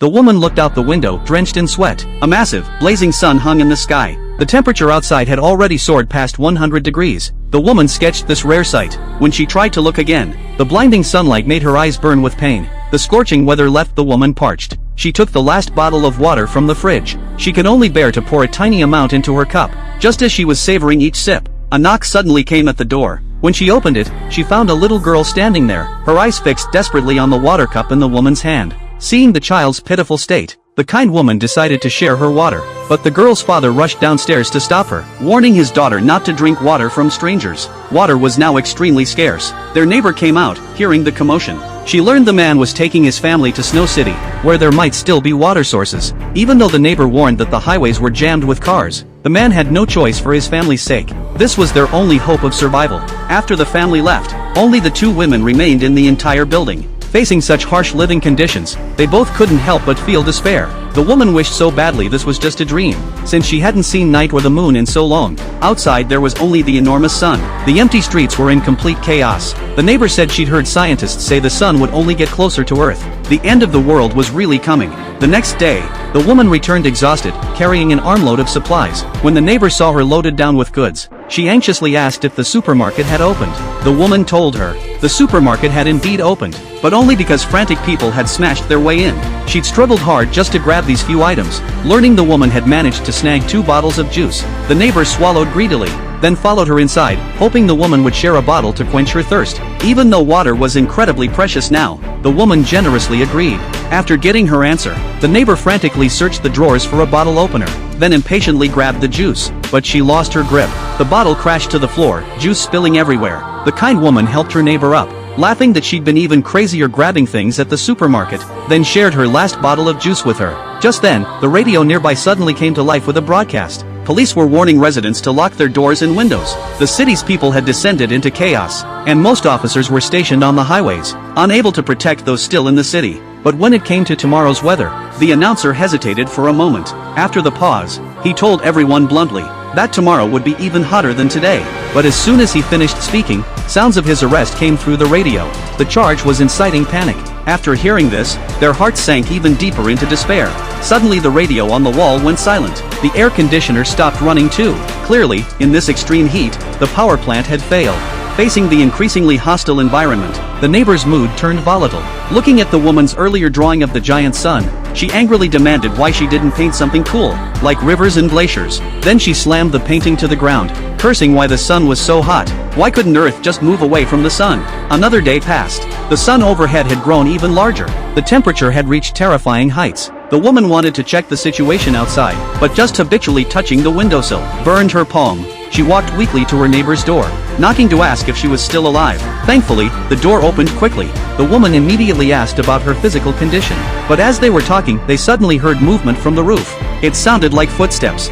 The woman looked out the window, drenched in sweat. A massive, blazing sun hung in the sky. The temperature outside had already soared past 100 degrees. The woman sketched this rare sight. When she tried to look again, the blinding sunlight made her eyes burn with pain. The scorching weather left the woman parched. She took the last bottle of water from the fridge. She could only bear to pour a tiny amount into her cup. Just as she was savoring each sip, a knock suddenly came at the door. When she opened it, she found a little girl standing there, her eyes fixed desperately on the water cup in the woman's hand. Seeing the child's pitiful state, the kind woman decided to share her water. But the girl's father rushed downstairs to stop her, warning his daughter not to drink water from strangers. Water was now extremely scarce. Their neighbor came out, hearing the commotion. She learned the man was taking his family to Snow City, where there might still be water sources. Even though the neighbor warned that the highways were jammed with cars, the man had no choice for his family's sake. This was their only hope of survival. After the family left, only the two women remained in the entire building. Facing such harsh living conditions, they both couldn't help but feel despair. The woman wished so badly this was just a dream, since she hadn't seen night or the moon in so long. Outside there was only the enormous sun. The empty streets were in complete chaos. The neighbor said she'd heard scientists say the sun would only get closer to Earth. The end of the world was really coming. The next day, the woman returned exhausted, carrying an armload of supplies. When the neighbor saw her loaded down with goods, she anxiously asked if the supermarket had opened. The woman told her the supermarket had indeed opened, but only because frantic people had smashed their way in. She'd struggled hard just to grab these few items. Learning the woman had managed to snag 2 bottles of juice, the neighbor swallowed greedily, then followed her inside, hoping the woman would share a bottle to quench her thirst. Even though water was incredibly precious now, the woman generously agreed. After getting her answer, the neighbor frantically searched the drawers for a bottle opener, then impatiently grabbed the juice, but she lost her grip. The bottle crashed to the floor, juice spilling everywhere. The kind woman helped her neighbor up, laughing that she'd been even crazier grabbing things at the supermarket, then shared her last bottle of juice with her. Just then, the radio nearby suddenly came to life with a broadcast. Police were warning residents to lock their doors and windows. The city's people had descended into chaos, and most officers were stationed on the highways, unable to protect those still in the city. But when it came to tomorrow's weather, the announcer hesitated for a moment. After the pause, he told everyone bluntly that tomorrow would be even hotter than today. But as soon as he finished speaking, sounds of his arrest came through the radio. The charge was inciting panic. After hearing this, their hearts sank even deeper into despair. Suddenly the radio on the wall went silent. The air conditioner stopped running too. Clearly, in this extreme heat, the power plant had failed. Facing the increasingly hostile environment, the neighbor's mood turned volatile. Looking at the woman's earlier drawing of the giant sun, she angrily demanded why she didn't paint something cool, like rivers and glaciers. Then she slammed the painting to the ground, cursing why the sun was so hot. Why couldn't Earth just move away from the sun? Another day passed. The sun overhead had grown even larger. The temperature had reached terrifying heights. The woman wanted to check the situation outside, but just habitually touching the windowsill burned her palm. She walked weakly to her neighbor's door, knocking to ask if she was still alive. Thankfully, the door opened quickly. The woman immediately asked about her physical condition. But as they were talking, they suddenly heard movement from the roof. It sounded like footsteps.